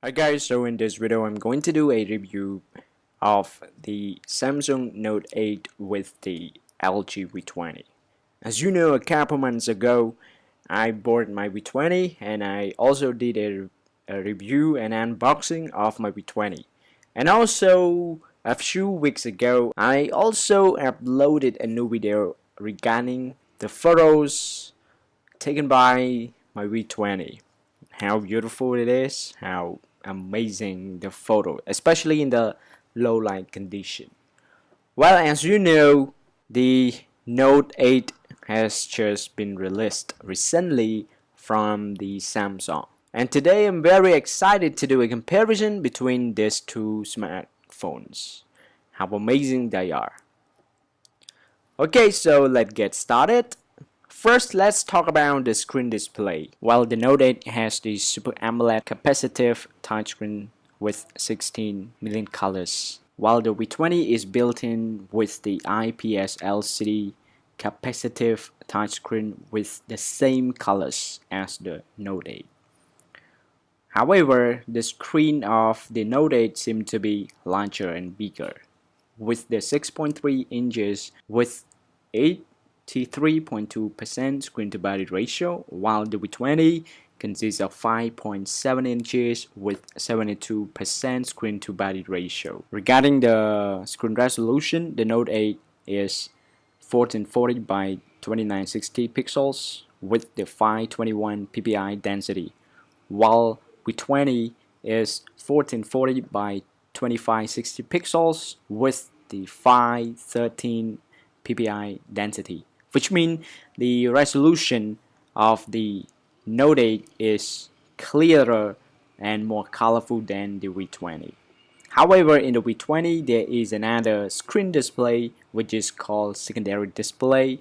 Hi guys, so in this video I'm going to do a review of the Samsung Note 8 with the LG V20. As you know, a couple months ago I bought my V20 and I also did a review and unboxing of my V20. And also a few weeks ago I also uploaded a new video regarding the photos taken by my V20. How beautiful it is, how amazing the photo, especially in the low light condition. Well, as you know, the Note 8 has just been released recently from the Samsung. And today I'm very excited to do a comparison between these two smartphones. How amazing they are. Okay, so let's get started. First, let's talk about the screen display. Well, the Note 8 has the Super AMOLED capacitive touchscreen with 16 million colors, while the V20 is built in with the IPS LCD capacitive touchscreen with the same colors as the Note 8. However, the screen of the Note 8 seems to be larger and bigger, with the 6.3 inches with 83.2% screen to body ratio, while the V20 consists of 5.7 inches with 72% screen to body ratio. Regarding the screen resolution, the Note 8 is 1440 by 2960 pixels with the 521 ppi density, while V20 is 1440 by 2560 pixels with the 513 ppi density, which means the resolution of the Note 8 is clearer and more colorful than the V20. However, in the V20 there is another screen display which is called secondary display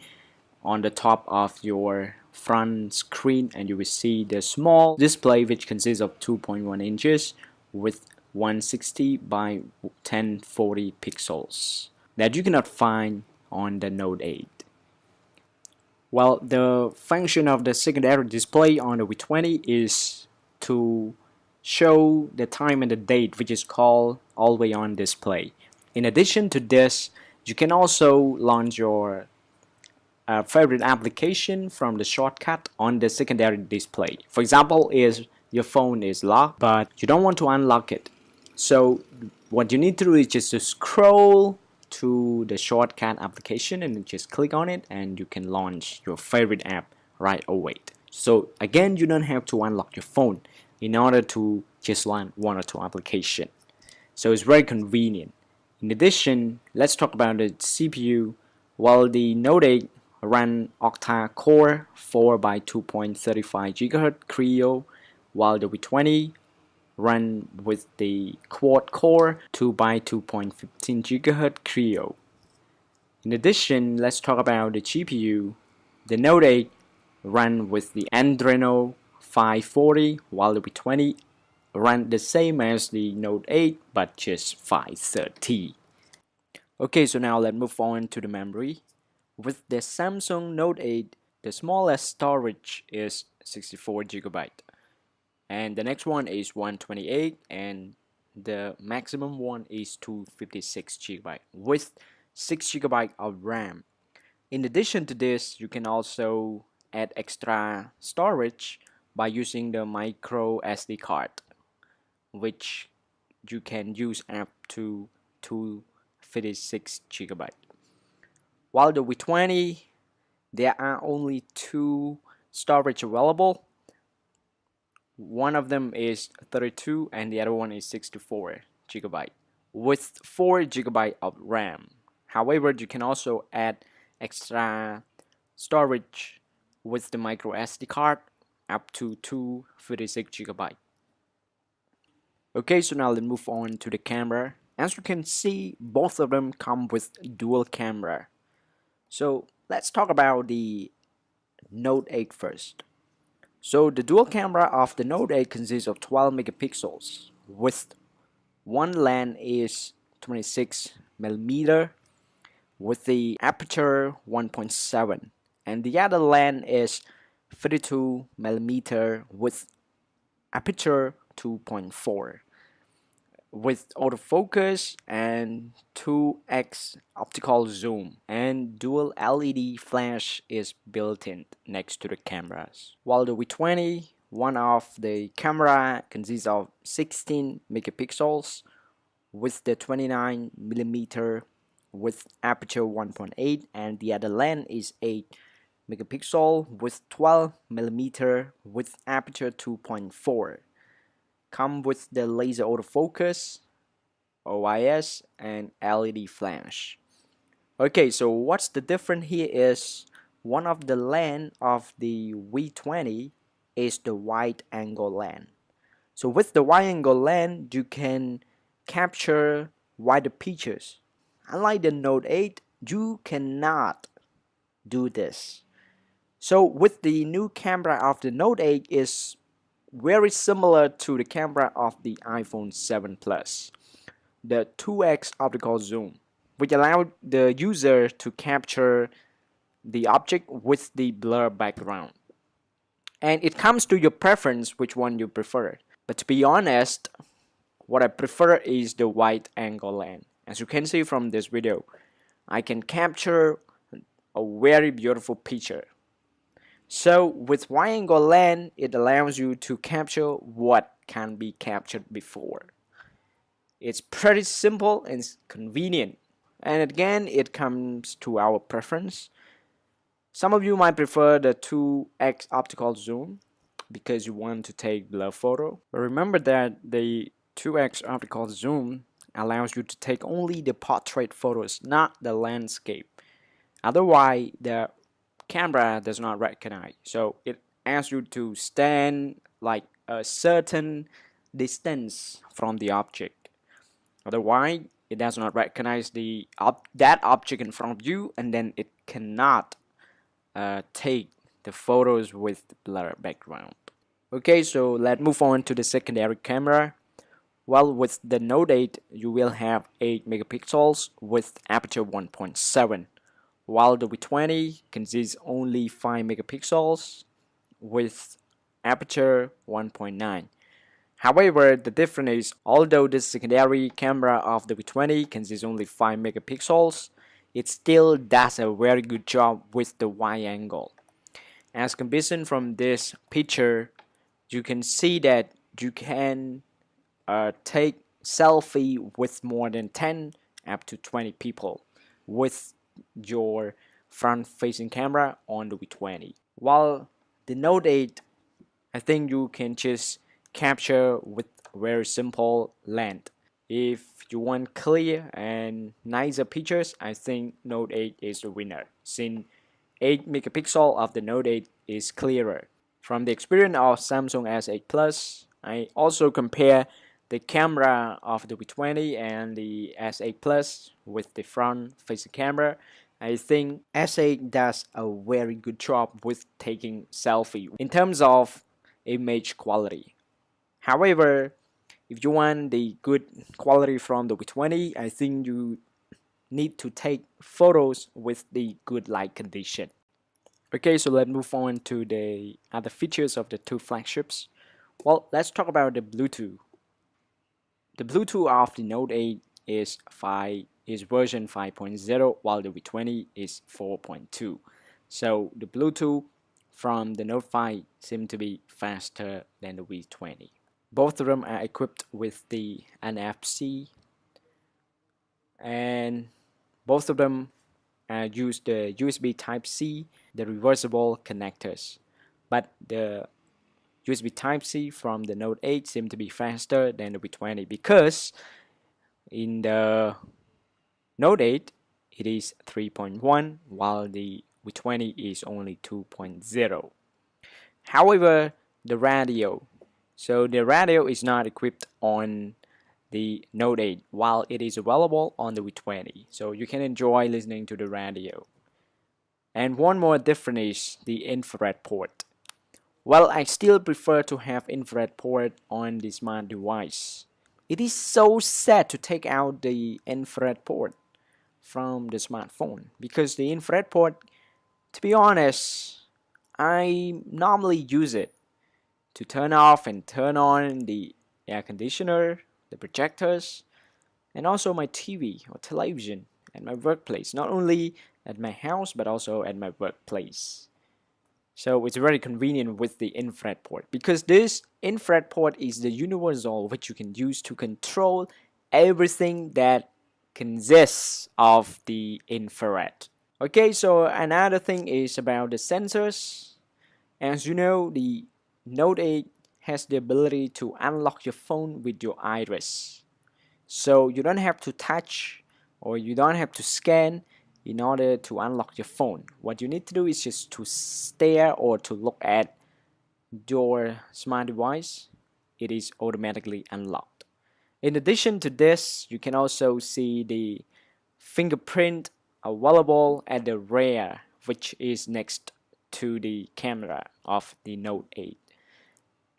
on the top of your front screen, and you will see the small display which consists of 2.1 inches with 160 by 1040 pixels that you cannot find on the Note 8. Well, the function of the secondary display on the V20 is to show the time and the date, which is called always on display. In addition to this, you can also launch your favorite application from the shortcut on the secondary display. For example, is your phone is locked but you don't want to unlock it. So what you need to do is just to scroll to the shortcut application and just click on it and you can launch your favorite app right away. So again, you don't have to unlock your phone in order to just launch one or two applications. So it's very convenient. In addition, let's talk about the CPU. While the Note 8 run octa-core 4 by 2.35 GHz Creo, while the V20 run with the quad-core 2 by 2.15 GHz Creo. In addition, let's talk about the GPU. The Note 8 run with the Adreno 540, while the V20 run the same as the Note 8 but just 530. Okay, so now let's move on to the memory. With the Samsung Note 8, the smallest storage is 64 GB. And the next one is 128, and the maximum one is 256 GB with 6 GB of RAM. In addition to this, you can also add extra storage by using the micro SD card, which you can use up to 256 GB. While the V20, there are only two storage available. One of them is 32 and the other one is 64 GB with 4 GB of RAM. However, you can also add extra storage with the micro SD card up to 256 GB. Okay, so now let's move on to the camera. As you can see, both of them come with dual camera. So let's talk about the Note 8 first. So the dual camera of the Note 8 consists of 12 megapixels with one lens is 26mm with the aperture 1.7 and the other lens is 32mm with aperture 2.4 with autofocus and 2x optical zoom, and dual LED flash is built in next to the cameras. While the V20, one of the camera consists of 16 megapixels with the 29 millimeter with aperture 1.8, and the other lens is 8 megapixel with 12 millimeter with aperture 2.4. Come with the laser autofocus, OIS, and LED flash. Okay, so what's the difference here is one of the lens of the V20 is the wide angle lens. So with the wide angle lens, you can capture wider pictures. Unlike the Note 8, you cannot do this. So with the new camera of the Note 8 is very similar to the camera of the iPhone 7 Plus, the 2x optical zoom, which allows the user to capture the object with the blur background. And it comes to your preference which one you prefer. But to be honest, what I prefer is the wide angle lens. As you can see from this video, I can capture a very beautiful picture. So with wide angle lens, it allows you to capture what can be captured before. It's pretty simple and convenient. And again, it comes to our preference. Some of you might prefer the 2x optical zoom because you want to take blur photo. But remember that the 2x optical zoom allows you to take only the portrait photos, not the landscape. Otherwise, the camera does not recognize. So it asks you to stand like a certain distance from the object. Otherwise, it does not recognize that object in front of you, and then it cannot take the photos with blur background. Okay, so let's move on to the secondary camera. Well, with the Note 8, you will have 8 megapixels with aperture 1.7, while the V20 consists only 5 megapixels with aperture 1.9. However, the difference is, although the secondary camera of the V20 consists only 5 megapixels, it still does a very good job with the wide angle. As can be seen from this picture, you can see that you can take selfie with more than 10 up to 20 people with your front-facing camera on the V20. While the Note 8, I think you can just capture with very simple lens. If you want clear and nicer pictures, I think Note 8 is the winner, since 8 megapixel of the Note 8 is clearer. From the experience of Samsung S8 Plus, I also compare the camera of the V20 and the S8 Plus with the front-facing camera. I think S8 does a very good job with taking selfie in terms of image quality. However, if you want the good quality from the V20, I think you need to take photos with the good light condition. Okay, so let's move on to the other features of the two flagships. Well, let's talk about the Bluetooth. The Bluetooth of the Note 8 is version 5.0, while the V20 is 4.2. So the Bluetooth from the Note 5 seems to be faster than the V20. Both of them are equipped with the NFC, and both of them use the USB Type-C, the reversible connectors. But the USB Type-C from the Note 8 seems to be faster than the V20 because in the Note 8 it is 3.1 while the V20 is only 2.0. However, the radio is not equipped on the Note 8 while it is available on the V20, so you can enjoy listening to the radio. And one more difference is the infrared port. Well, I still prefer to have infrared port on the smart device. It is so sad to take out the infrared port from the smartphone because the infrared port, to be honest, I normally use it to turn off and turn on the air conditioner, the projectors, and also my TV or television at my workplace. Not only at my house, but also at my workplace. So it's very convenient with the infrared port because this infrared port is the universal which you can use to control everything that consists of the infrared. Okay, so another thing is about the sensors. As you know, the Note 8 has the ability to unlock your phone with your iris. So you don't have to touch or you don't have to scan in order to unlock your phone. What you need to do is just to stare or to look at your smart device. It is automatically unlocked. In addition to this, you can also see the fingerprint available at the rear, which is next to the camera of the Note 8.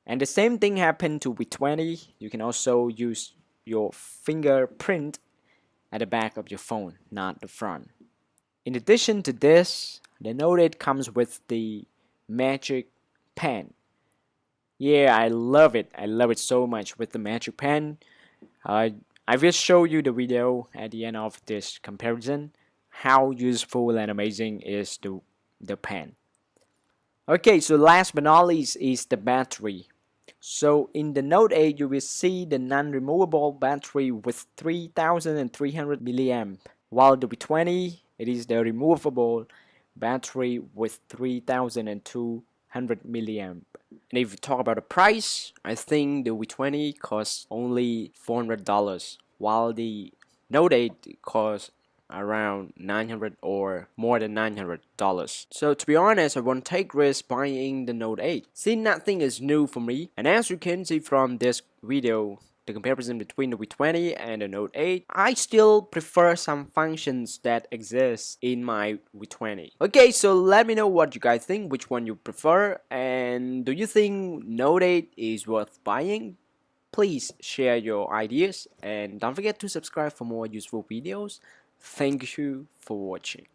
And the same thing happened to V20. You can also use your fingerprint at the back of your phone, not the front. In addition to this, the Note 8 comes with the Magic Pen. Yeah, I love it. I love it so much with the Magic Pen. I will show you the video at the end of this comparison how useful and amazing is the pen. Okay, so last but not least is the battery. So in the Note 8 you will see the non-removable battery with 3300 milliamp, while the V20 it is the removable battery with 3200 milliamp. And if you talk about the price, I think the V20 costs only $400, while the Note 8 costs around 900 or more than $900. So to be honest, I won't take risk buying the Note 8 since nothing is new for me. And as you can see from this video, the comparison between the V20 and the Note 8, I still prefer some functions that exist in my V20. Okay, so let me know what you guys think, which one you prefer, and do you think Note 8 is worth buying? Please share your ideas and don't forget to subscribe for more useful videos. Thank you for watching.